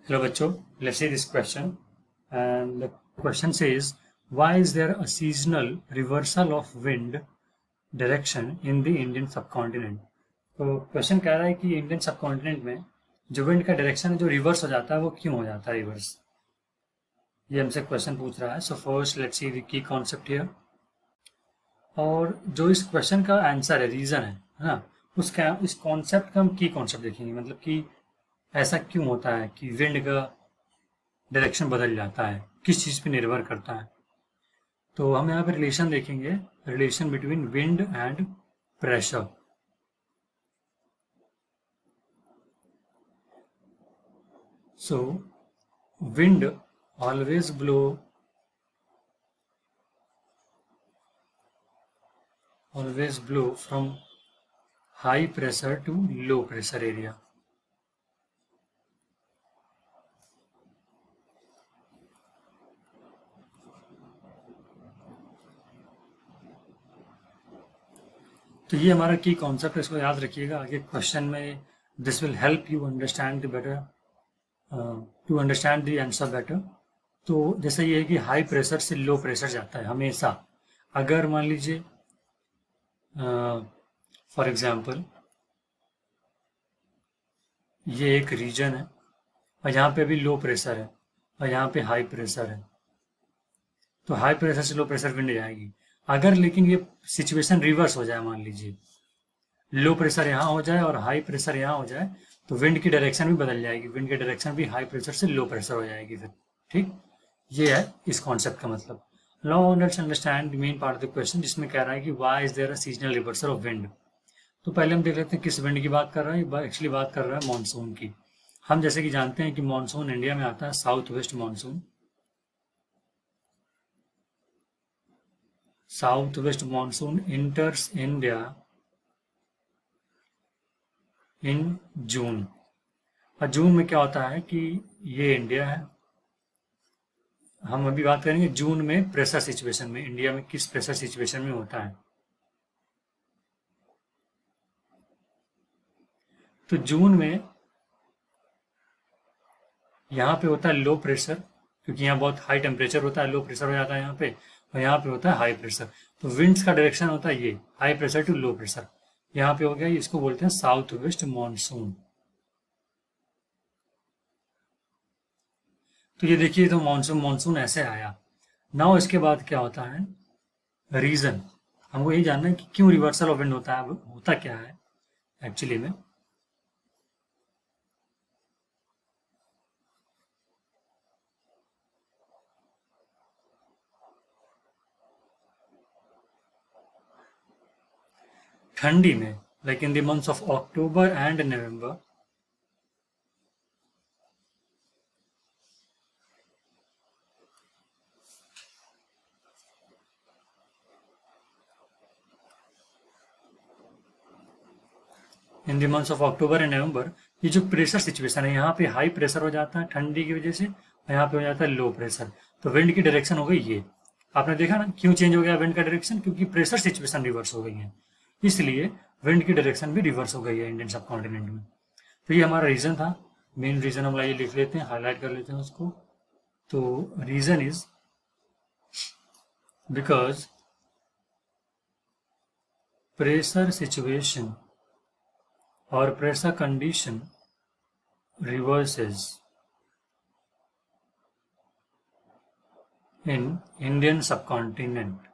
Hello बच्चों, let's see this question. And the question says, why is there a seasonal reversal of wind direction in the Indian subcontinent? तो question कह रहा है कि Indian subcontinent में जो wind का डायरेक्शन है जो रिवर्स हो जाता है वो क्यों हो जाता है रिवर्स, ये हमसे क्वेश्चन पूछ रहा है. So first let's see the key concept here. और जो इस क्वेश्चन का आंसर है, रीजन है ना, उसका इस कॉन्सेप्ट का हम की कॉन्सेप्ट देखेंगे. मतलब कि ऐसा क्यों होता है कि विंड का डायरेक्शन बदल जाता है, किस चीज़ पे निर्भर करता है. तो हम यहाँ पे रिलेशन देखेंगे, relation between wind and pressure. So wind always blow from high pressure to low pressure area. तो ये हमारा की कॉन्सेप्ट है, इसको याद रखिएगा. आगे क्वेश्चन में this will help you understand the better, to understand the answer better. तो जैसे ये है कि हाई प्रेशर से लो प्रेशर जाता है हमेशा. अगर मान लीजिए फॉर एग्जांपल ये एक रीजन है और यहाँ पे भी लो प्रेशर है और यहाँ पे हाई प्रेशर है, तो हाई प्रेशर से लो प्रेशर विंड जाएगी. अगर लेकिन ये सिचुएशन रिवर्स हो जाए, मान लीजिए लो प्रेशर यहाँ हो जाए और हाई प्रेशर यहाँ हो जाए, तो विंड की डायरेक्शन भी बदल जाएगी. विंड की डायरेक्शन भी हाई प्रेशर से लो प्रेशर हो जाएगी फिर. ठीक, ये है इस कॉन्सेप्ट का मतलब. Now let's understand the main part of the question, जिसमें कह रहा है कि why is there a seasonal reversal of wind. तो पहले हम देख लेते हैं किस विंड की बात कर रहा है. एक्चुअली बात कर रहा है मानसून की. हम जैसे कि जानते हैं कि मानसून इंडिया में आता है south west monsoon. South west monsoon enters India in June. और जून में क्या होता है कि ये इंडिया है. हम अभी बात करेंगे जून में प्रेशर सिचुएशन में, इंडिया में किस प्रेशर सिचुएशन में होता है. तो जून में यहाँ पे होता है लो प्रेशर, क्योंकि यहाँ बहुत हाई टेम्परेचर होता है, लो प्रेशर हो जाता है यहाँ पे, और यहाँ पे होता है हाई प्रेशर. तो विंड्स का डायरेक्शन होता है ये high pressure to low pressure. यहाँ पे हो गया, इसको बोलते हैं साउथ वेस्ट मानसून. तो ये देखिए, तो मानसून ऐसे आया. नाउ इसके बाद क्या होता है, रीजन. हमको यही जानना है कि क्यों रिवर्सल ऑफ विंड होता है, होता क्या है एक्चुअली में. ठंडी में, like in the months of October and November, in the months of October and November, ये जो प्रेशर सिचुएशन है यहाँ पे हाई प्रेशर हो जाता है ठंडी की वजह से, और यहाँ पे हो जाता है लो प्रेशर. तो विंड की डायरेक्शन हो गई ये. आपने देखा ना क्यों चेंज हो गया विंड का डायरेक्शन, क्योंकि प्रेशर सिचुएशन रिवर्स हो गई है, इसलिए विंड की डायरेक्शन भी रिवर्स हो गई है इंडियन सब कॉन्टिनेंट में. तो ये हमारा रीजन था, मेन रीजन. हम ये लिख लेते हैं, हाईलाइट कर लेते हैं उसको. तो reason is because pressure situation or pressure condition reverses in Indian subcontinent.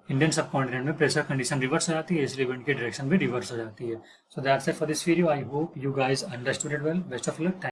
Indian subcontinent में प्रेशर कंडीशन रिवर्स हो जाती है, इसलिए विंड की डायरेक्शन भी रिवर्स हो जाती है. So that's it for this video. I hope you guys understood it well. Best of luck.